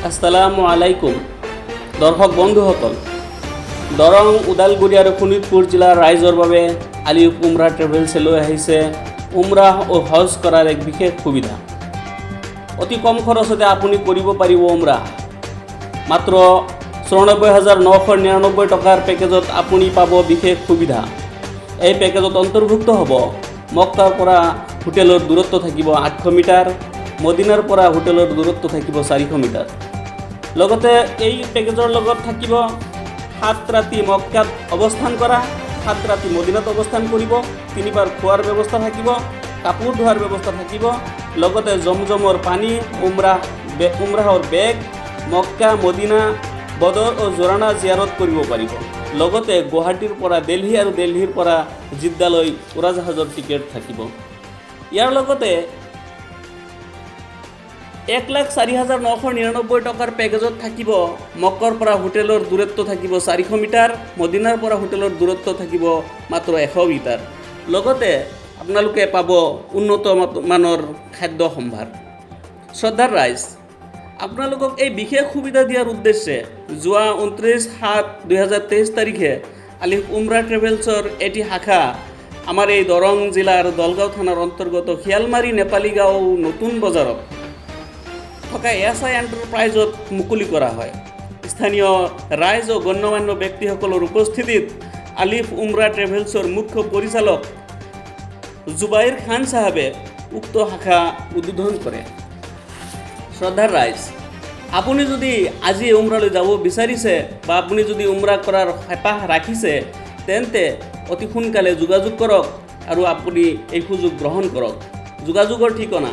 আসসালামু আলাইকুম দৰ্শক বন্ধুসকল দৰং ওদালগুৰি আৰু শোণিতপুৰ জিলাৰ ৰাইজৰ বাবে আলিফ উমৰাহ ট্ৰেভেলছে লৈ আহিছে উমৰাহ ও হজ কৰাৰ এক বিশেষ সুবিধা অতি কম খৰচতে আপুনি কৰিব পাৰিব উমৰাহ মাত্ৰ ৯৪,৯৯৯ টকাৰ পেকেজত আপুনি পাব বিশেষ সুবিধা এই পেকেজত অন্তৰ্ভুক্ত হ'ব মক্কাৰ পৰা হোটেলৰ দূৰত্ব থাকিব ৮০০ মিটাৰ মদিনাৰ পৰা হোটেলৰ দূৰত্ব থাকিব ৪০০ মিটাৰ লগতে এই পেকেজৰ লগত থাকিব ৭ ৰাতি মক্কাত অৱস্থান কৰা ৭ ৰাতি মদিনাত অৱস্থান কৰিব ৩ বাৰ খোৱাৰ ব্যৱস্থা থাকিব কাপোৰ ধোৱাৰ ব্যৱস্থা থাকিব লগতে জমজমৰ পানী উমৰাহৰ বেগ মক্কা মদিনা বদৰ ও জোৰানা জিয়াৰত কৰিব পাৰিব লগতে গুৱাহাটীৰ পৰা দিল্লী আৰু দিল্লীৰ পৰা জিদ্দালৈ উৰাজাহাজৰ টিকেট থাকিব ইয়াৰ লগতে ১,০৪,৯৯৯ টকাৰ পেকেজত থাকিব মক্কাৰ পৰা হোটেলৰ দূৰত্ব থাকিব ৪০০ মিটাৰ মদিনাৰ পৰা হোটেলৰ দূৰত্ব থাকিব মাত্ৰ ১০০ মিটাৰ লগতে আপোনালোকে পাব উন্নত মানৰ খাদ্য সম্ভাৰ শ্ৰদ্ধাৰ ৰাইজ আপোনালোকক এই বিশেষ সুবিধা দিয়াৰ উদ্দেশ্যে যোৱা ২৯/৭/২০২৩ তাৰিখে আলিফ উমৰাহ ট্ৰেভেলছৰ এটি শাখা আমাৰ এই দৰং জিলাৰ দলগাঁও থানাৰ অন্তৰ্গত শিয়ালমাৰী নেপালী গাঁও নতুন বজাৰত থকা SI এণ্টাৰপ্ৰাইজত মুকলি কৰা হয় স্থানীয় ৰাইজ ও গণ্যমান্য ব্যক্তিসকলৰ উপস্থিতিত আলিফ উমৰাহ ট্ৰেভেলছৰ মুখ্য পৰিচালক জুবাইৰ খান সাহেবে উক্ত শাখা উদ্বোধন কৰে শ্ৰদ্ধাৰ ৰাইজ আপুনি যদি আজি উমৰালৈ যাব বিচাৰিছে বা আপুনি যদি উমৰাহ কৰাৰ হেঁপাহ ৰাখিছে তেন্তে অতি সোনকালে যোগাযোগ কৰক আৰু আপুনি এই সুযোগ গ্ৰহণ কৰক যোগাযোগৰ ঠিকনা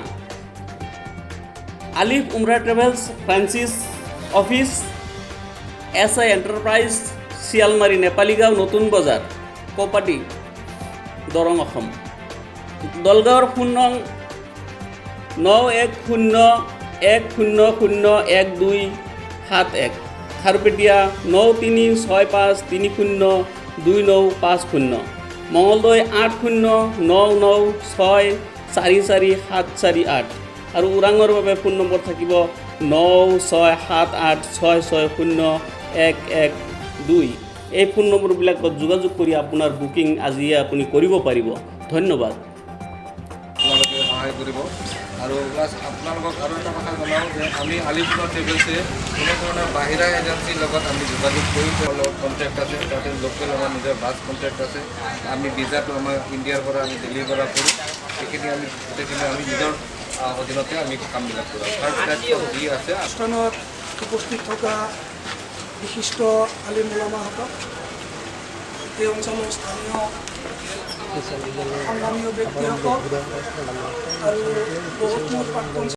Alif Umrah travels franchise office SI enterprise Shialmari Nepali Gaon Natun Bazar Kaupati Darrang Assam দলগাঁৱৰ ফোন নং ৯১০১০০১২৭১ খাৰুপেটিয়া 9365302950 মঙলদৈ 8099644748 আৰু ওৰাঙৰ বাবে ফোন নম্বৰ থাকিব ৯৬৭৮৬৬০১১২ এই ফোন নম্বৰবিলাকত যোগাযোগ কৰি আপোনাৰ বুকিং আজিয়ে আপুনি কৰিব পাৰিব ধন্যবাদ আপোনালোকে সহায় কৰিব আৰু প্লাছ আপোনালোকক আৰু এটা কথা জনাওঁ যে আমি আলিফ উমৰাহ ট্ৰেভেলছে কোনো ধৰণৰ বাহিৰা এজেঞ্চিৰ লগত আমি যোগাযোগ কৰি লগত কণ্টেক্ট আছে তাতে লোকেল আমাৰ নিজৰ বাছ কণ্টেক্ট আছে আমি ভিজাটো আমাৰ ইণ্ডিয়াৰ পৰা আমি দিল্লীৰ পৰা কৰোঁ সেইখিনি আমি গোটেইখিনি আমি নিজৰ অধীনতে আমি কামবিলাক কৰোঁ যি আছে অনুষ্ঠানত উপস্থিত থকা বিশিষ্ট আলিম ওলামাসকল এই অঞ্চলৰ স্থানীয় সংগ্ৰামীয় ব্যক্তিসকল আৰু বহুত